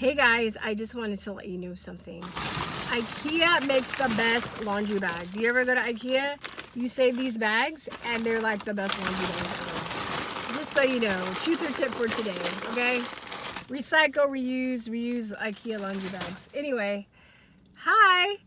Hey guys, I just wanted to let you know something. IKEA makes the best laundry bags. You ever go to IKEA? You save these bags and they're like the best laundry bags ever. Just so you know, truth or tip for today, okay? Recycle, reuse IKEA laundry bags. Anyway, hi.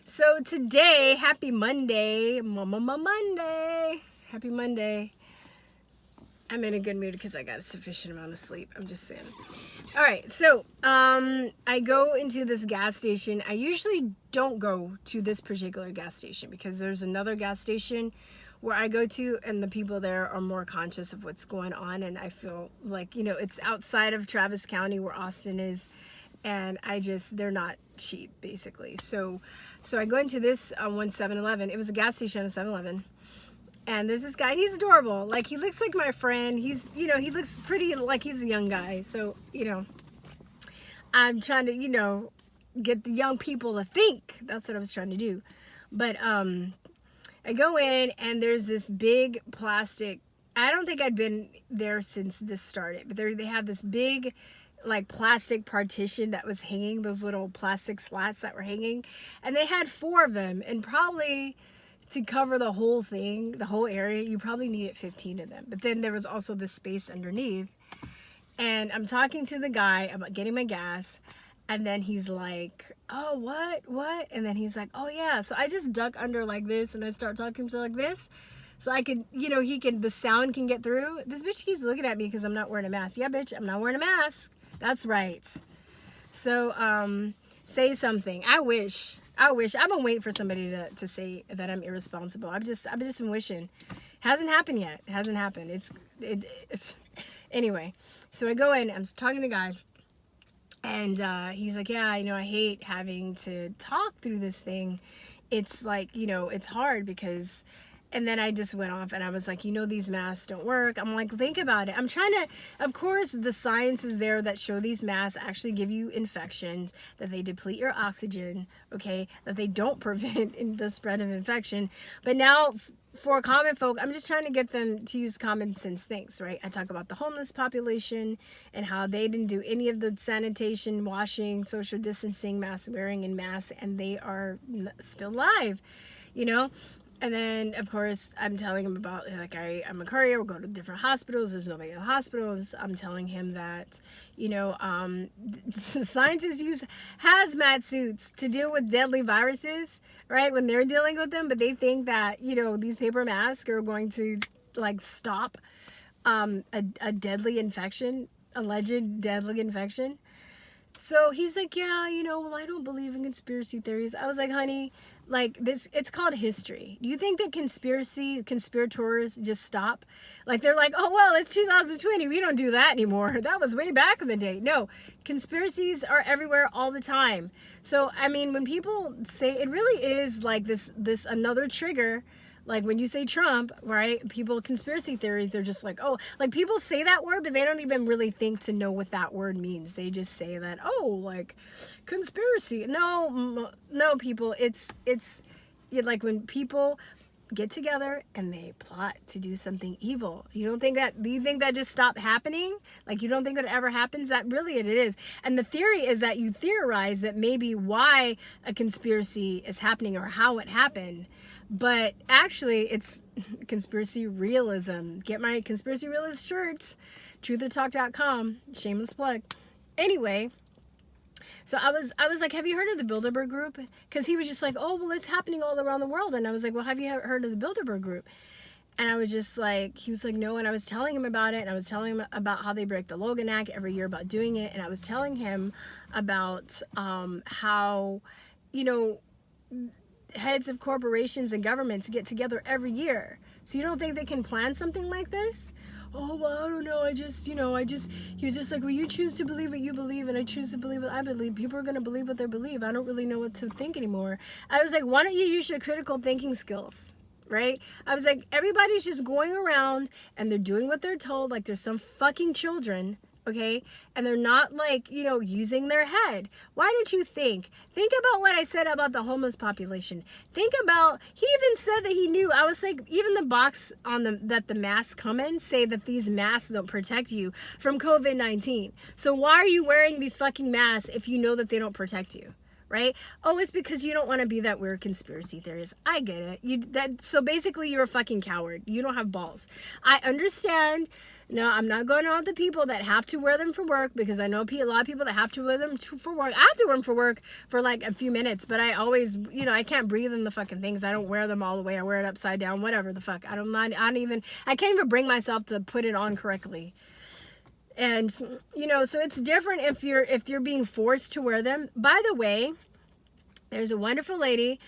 So today, happy Monday. Monday. Happy Monday. I'm in a good mood because I got a sufficient amount of sleep. I'm just saying. All right, so I go into this gas station. I usually don't go to this particular gas station because there's another gas station where I go to and the people there are more conscious of what's going on. And I feel like, you know, it's outside of Travis County where Austin is. And they're not cheap, basically. So I go into this one 7-Eleven. It was a gas station at 7-Eleven. And there's this guy, he's adorable. Like, he looks like my friend. He's, you know, he looks pretty like he's a young guy. So, you know, I'm trying to, you know, get the young people to think. That's what I was trying to do. But I go in and there's this big plastic. I don't think I'd been there since this started. But they had this big, like, plastic partition that was hanging. Those little plastic slats that were hanging. And they had 4 of them. And probably to cover the whole thing, the whole area, you probably needed 15 of them. But then there was also this space underneath. And I'm talking to the guy about getting my gas. And then he's like, oh, what? And then he's like, oh, yeah. So I just duck under like this and I start talking to him like this. So I can, you know, the sound can get through. This bitch keeps looking at me because I'm not wearing a mask. Yeah, bitch, I'm not wearing a mask. That's right. So say something. I wish. I've been waiting for somebody to say that I'm irresponsible. I've just been wishing. Hasn't happened yet. It hasn't happened. It's anyway. So I go in. I'm talking to the guy, and he's like, "Yeah, you know, I hate having to talk through this thing. It's like, you know, it's hard because." And then I just went off and I was like, you know, these masks don't work. I'm like, think about it. I'm trying to, of course, the science is there that show these masks actually give you infections, that they deplete your oxygen, okay, that they don't prevent the spread of infection. But now for common folk, I'm just trying to get them to use common sense things, right? I talk about the homeless population and how they didn't do any of the sanitation, washing, social distancing, mask wearing, and masks, and they are still alive, you know? And then, of course, I'm telling him about, like, I'm a courier, we'll go to different hospitals, there's nobody in the hospitals. I'm telling him that, you know, scientists use hazmat suits to deal with deadly viruses, right, when they're dealing with them. But they think that, you know, these paper masks are going to, like, stop a deadly infection, alleged deadly infection. So he's like, yeah, you know, well, I don't believe in conspiracy theories. I was like, honey, like, this, it's called history. Do you think that conspirators just stop? Like, they're like, oh, well, it's 2020. We don't do that anymore. That was way back in the day. No, conspiracies are everywhere all the time. So, I mean, when people say, it really is like this another trigger. Like when you say Trump, right? People, conspiracy theories, they're just like, oh, like people say that word, but they don't even really think to know what that word means. They just say that, oh, like conspiracy. No, people, it's like when people get together and they plot to do something evil. Do you think that just stopped happening? Like, you don't think that it ever happens? That really it is. And the theory is that you theorize that maybe why a conspiracy is happening or how it happened. But actually, it's conspiracy realism. Get my conspiracy realist shirts, truthertalk.com, shameless plug. Anyway, so I was like, have you heard of the Bilderberg Group? Because he was just like, oh, well, it's happening all around the world. And I was like, well, have you heard of the Bilderberg Group? And I was just like, he was like, no. And I was telling him about it. And I was telling him about how they break the Logan Act every year about doing it. And I was telling him about how, you know, heads of corporations and governments get together every year. So you don't think they can plan something like this? Oh, well, I don't know. He was just like, well, you choose to believe what you believe and I choose to believe what I believe. People are going to believe what they believe. I don't really know what to think anymore. I was like, why don't you use your critical thinking skills? Right? I was like, everybody's just going around and they're doing what they're told like they're some fucking children. okay? And they're not like, you know, using their head. Why don't you think? Think about what I said about the homeless population. Think about, he even said that he knew. I was like, even the box on that the masks come in say that these masks don't protect you from COVID-19. So why are you wearing these fucking masks if you know that they don't protect you? Right? Oh, it's because you don't want to be that weird conspiracy theorist. I get it. So basically you're a fucking coward. You don't have balls. I understand. No, I'm not going on with the people that have to wear them for work, because I know a lot of people that have to wear them for work. I have to wear them for work for like a few minutes, but I always, you know, I can't breathe in the fucking things. I don't wear them all the way. I wear it upside down, whatever the fuck. I can't even bring myself to put it on correctly. And, you know, so it's different if you're being forced to wear them. By the way, there's a wonderful lady.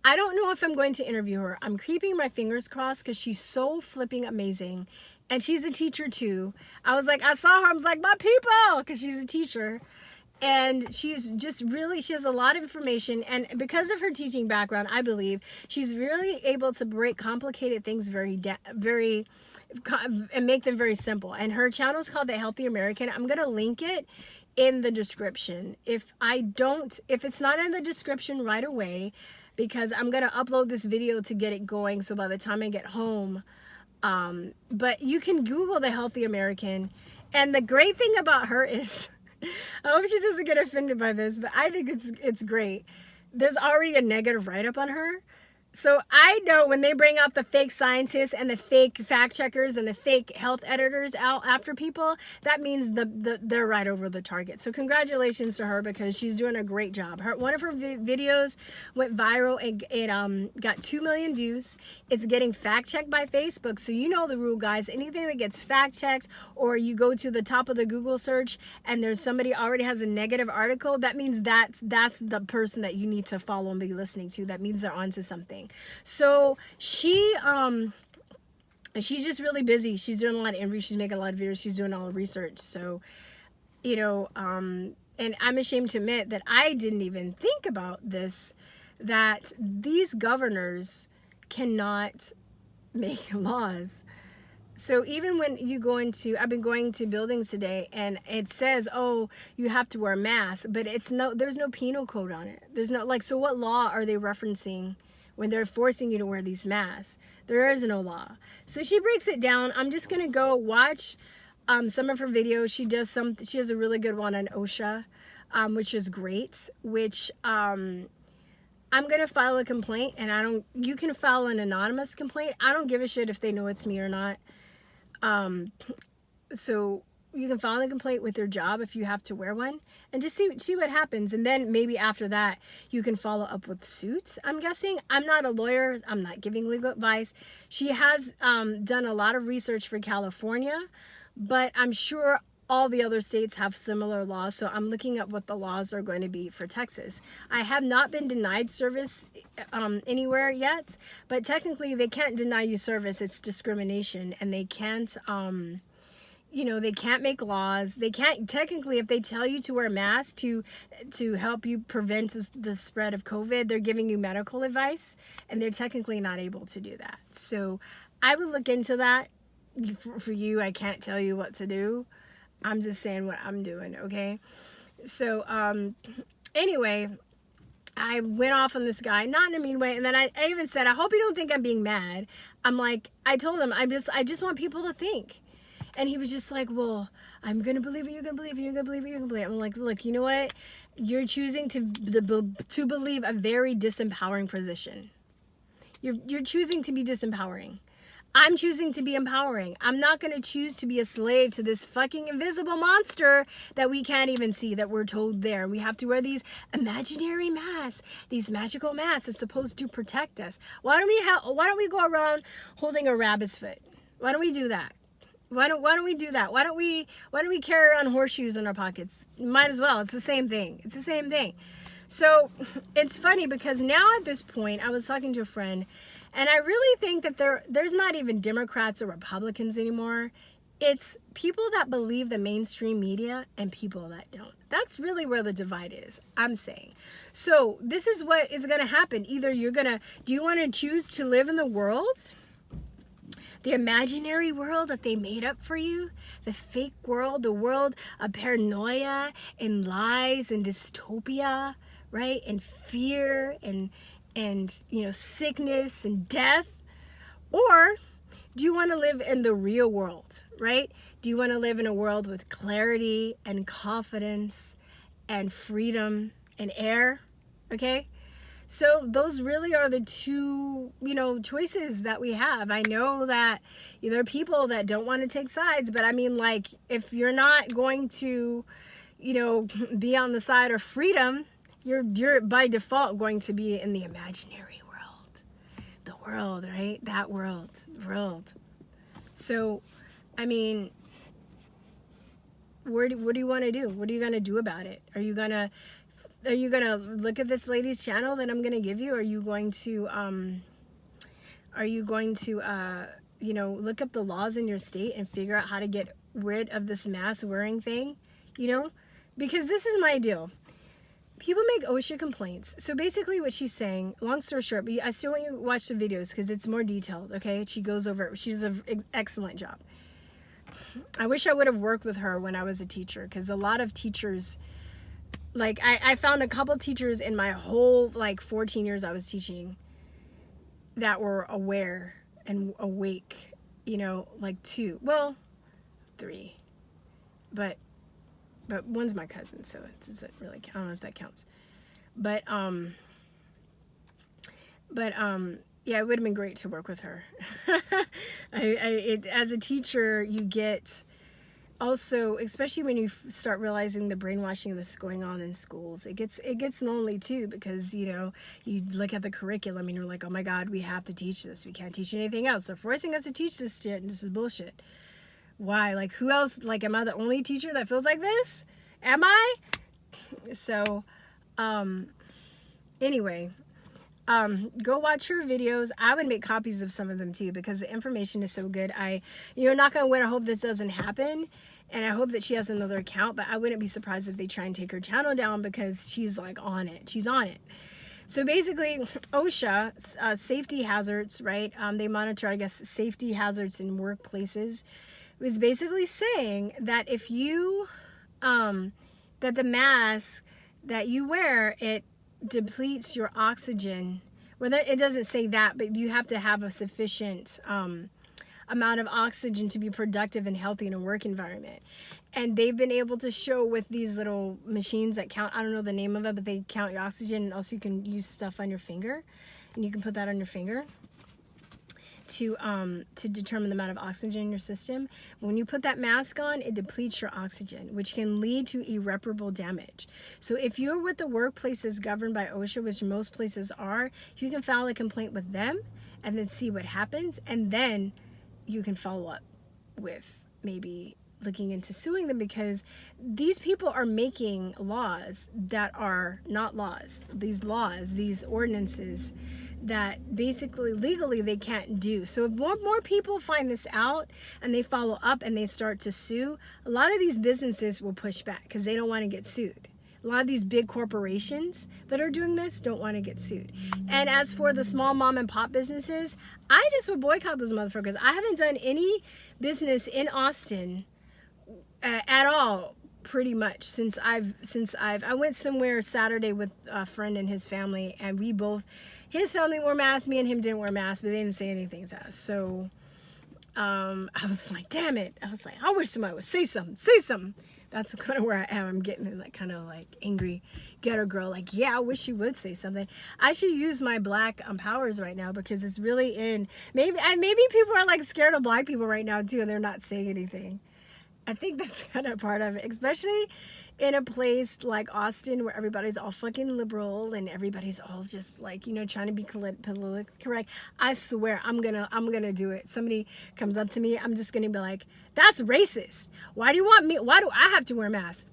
I don't know if I'm going to interview her. I'm keeping my fingers crossed because she's so flipping amazing. And she's a teacher too. I was like, I saw her, I was like, my people, because she's a teacher. And she's just really, she has a lot of information. And because of her teaching background, I believe, she's really able to break complicated things and make them very simple. And her channel is called The Healthy American. I'm going to link it in the description. If it's not in the description right away, because I'm going to upload this video to get it going. So by the time I get home, but you can Google The Healthy American. And the great thing about her is, I hope she doesn't get offended by this, but I think it's great. There's already a negative write-up on her. So I know when they bring out the fake scientists and the fake fact checkers and the fake health editors out after people, that means they're right over the target. So congratulations to her, because she's doing a great job. One of her videos went viral. It got 2 million views. It's getting fact checked by Facebook. So you know the rule, guys. Anything that gets fact checked, or you go to the top of the Google search and there's somebody already has a negative article, that means that's the person that you need to follow and be listening to. That means they're onto something. So she's just really busy. She's doing a lot of interviews. She's making a lot of videos. She's doing all the research. So, you know, and I'm ashamed to admit that I didn't even think about this, that these governors cannot make laws. So even when you go into, I've been going to buildings today and it says, oh, you have to wear a mask, but there's no penal code on it. There's no, like, so what law are they referencing when they're forcing you to wear these masks? There is no law. So she breaks it down. I'm just going to go watch some of her videos. She has a really good one on OSHA, which is great, which I'm going to file a complaint, and you can file an anonymous complaint. I don't give a shit if they know it's me or not. So you can file a complaint with your job if you have to wear one, and just see what happens. And then maybe after that, you can follow up with suits, I'm guessing. I'm not a lawyer. I'm not giving legal advice. She has done a lot of research for California, but I'm sure all the other states have similar laws. So I'm looking at what the laws are going to be for Texas. I have not been denied service anywhere yet, but technically they can't deny you service. It's discrimination, and they can't... you know, they can't make laws. They can't, technically, if they tell you to wear a mask to help you prevent the spread of COVID, they're giving you medical advice, and they're technically not able to do that. So I would look into that. For you, I can't tell you what to do. I'm just saying what I'm doing, okay? So anyway, I went off on this guy, not in a mean way, and then I even said, I hope you don't think I'm being mad. I'm like, I told him, I just want people to think. And he was just like, well, I'm going to believe it, you're going to believe it, you're going to believe it, you're going to believe it. I'm like, look, you know what? You're choosing to believe a very disempowering position. You're choosing to be disempowering. I'm choosing to be empowering. I'm not going to choose to be a slave to this fucking invisible monster that we can't even see, that we're told there. We have to wear these imaginary masks, these magical masks that's supposed to protect us. Why don't we go around holding a rabbit's foot? Why don't we do that? Why don't we do that? Why don't we carry around horseshoes in our pockets? Might as well. It's the same thing. It's the same thing. So it's funny because now at this point, I was talking to a friend, and I really think that there's not even Democrats or Republicans anymore. It's people that believe the mainstream media and people that don't. That's really where the divide is, I'm saying. So this is what is going to happen. Either do you want to choose to live in the world The imaginary world that they made up for you, the fake world, the world of paranoia and lies and dystopia, right? And fear and you know, sickness and death. Or do you want to live in the real world, right? Do you want to live in a world with clarity and confidence and freedom and air? Okay? So those really are the two, you know, choices that we have. I know that there are people that don't want to take sides, but I mean, like, if you're not going to, you know, be on the side of freedom, you're by default going to be in the imaginary world. The world, right? That world. So, I mean, what do you want to do? What are you going to do about it? Are you gonna look at this lady's channel that I'm gonna give you? Are you going to you know, look up the laws in your state and figure out how to get rid of this mask wearing thing? You know, because this is my deal. People make OSHA complaints. So basically what she's saying, long story short, but I still want you to watch the videos because it's more detailed, okay? She goes over it. She does an excellent job. I wish I would have worked with her when I was a teacher, because a lot of teachers, like I found a couple teachers in my whole, like, 14 years I was teaching that were aware and awake, you know, like 2, well, 3, but one's my cousin, so it doesn't really count. I don't know if that counts. But yeah, it would have been great to work with her. As a teacher, you get also, especially when you start realizing the brainwashing that's going on in schools, it gets lonely too, because, you know, you look at the curriculum and you're like, oh my God, we have to teach this. We can't teach anything else. They're forcing us to teach this shit, and this is bullshit. Why? Like, who else? Like, am I the only teacher that feels like this? Am I? So, anyway, go watch her videos. I would make copies of some of them too, because the information is so good. Knock on wood, I hope this doesn't happen, and I hope that she has another account, but I wouldn't be surprised if they try and take her channel down, because she's like on it. She's on it. So basically, OSHA, safety hazards, right? They monitor, I guess, safety hazards in workplaces. It was basically saying that if you, that the mask that you wear, it depletes your oxygen. Well, it doesn't say that, but you have to have a sufficient amount of oxygen to be productive and healthy in a work environment. And they've been able to show with these little machines that count, I don't know the name of it, but they count your oxygen, and also you can use stuff on your finger, and you can put that on your finger to determine the amount of oxygen in your system. When you put that mask on, it depletes your oxygen, which can lead to irreparable damage. So if you're with the workplaces governed by OSHA, which most places are, you can file a complaint with them and then see what happens, and then you can follow up with maybe looking into suing them, because these people are making laws that are not laws. These ordinances that basically legally they can't do. So if more people find this out and they follow up and they start to sue, a lot of these businesses will push back because they don't want to get sued. A lot of these big corporations that are doing this don't want to get sued. And as for the small mom and pop businesses, I just would boycott those motherfuckers. I haven't done any business in Austin at all, pretty much, since I went somewhere Saturday with a friend and his family, and his family wore masks, me and him didn't wear masks, but they didn't say anything to us. So I was like, damn it. I was like, I wish somebody would say something. That's kind of where I am. I'm getting like kind of like angry ghetto girl. Like, yeah, I wish you would say something. I should use my black powers right now, because it's really in. Maybe people are like scared of black people right now too, and they're not saying anything. I think that's kind of part of it, especially in a place like Austin where everybody's all fucking liberal and everybody's all just like, trying to be politically correct. I swear I'm gonna do it. Somebody comes up to me, I'm just gonna be like, that's racist. Why do I have to wear a mask?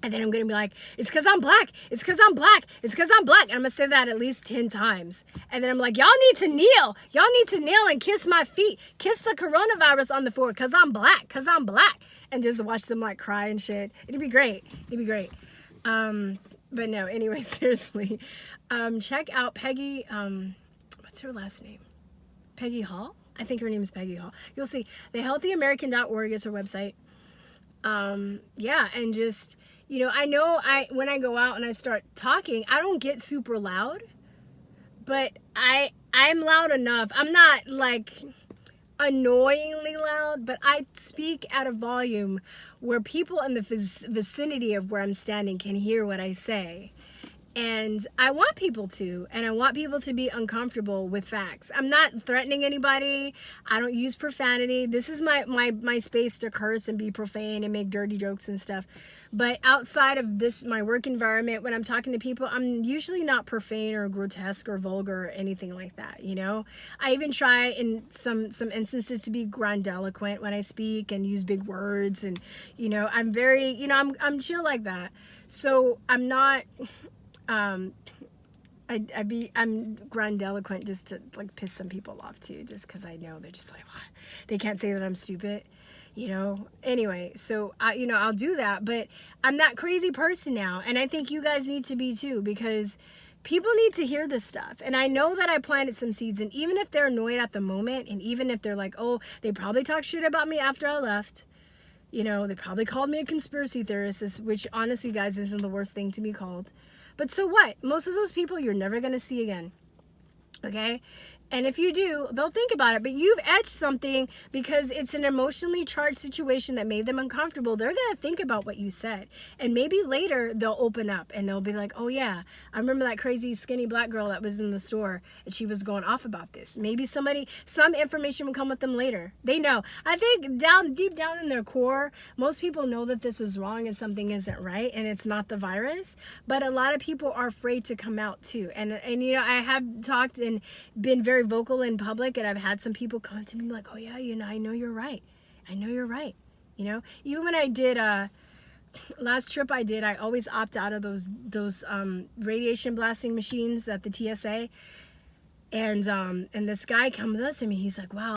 And then I'm going to be like, it's because I'm black. It's because I'm black. It's because I'm black. And I'm going to say that at least 10 times. And then I'm like, y'all need to kneel. Y'all need to kneel and kiss my feet. Kiss the coronavirus on the forehead, because I'm black. Because I'm black. And just watch them like cry and shit. It'd be great. But no, anyway, seriously. Check out Peggy, what's her last name? Peggy Hall? I think her name is Peggy Hall. You'll see. TheHealthyAmerican.org is her website. Yeah, and just, you know when I go out and I start talking, I don't get super loud, but I'm loud enough. I'm not like annoyingly loud, but I speak at a volume where people in the vicinity of where I'm standing can hear what I say. And I want people to, and I want people to be uncomfortable with facts. I'm not threatening anybody. I don't use profanity. This is my space to curse and be profane and make dirty jokes and stuff. But outside of this, my work environment, when I'm talking to people, I'm usually not profane or grotesque or vulgar or anything like that, you know? I even try in some instances to be grandiloquent when I speak and use big words, and, you know, I'm very, you know, I'm chill like that. So I'm not... I'm grandiloquent just to like piss some people off too, just because I know they're just like, what? They can't say that I'm stupid, you know. Anyway, so I'll do that, but I'm that crazy person now, and I think you guys need to be too, because people need to hear this stuff. And I know that I planted some seeds, and even if they're annoyed at the moment, and even if they're like, oh, they probably talked shit about me after I left. You know, they probably called me a conspiracy theorist, which honestly, guys, isn't the worst thing to be called. But so what? Most of those people you're never going to see again. Okay? And if you do, they'll think about it. But you've etched something because it's an emotionally charged situation that made them uncomfortable. They're going to think about what you said. And maybe later they'll open up and they'll be like, oh yeah, I remember that crazy skinny black girl that was in the store and she was going off about this. Maybe some information will come with them later. They know. I think deep down in their core, most people know that this is wrong and something isn't right and it's not the virus. But a lot of people are afraid to come out too. And you know, I have talked and been very vocal in public, and I've had some people come to me like, oh yeah, you know, I know you're right. I know you're right. You know, even when I did last trip I did, I always opt out of those radiation blasting machines at the TSA. And this guy comes up to me, he's like, wow,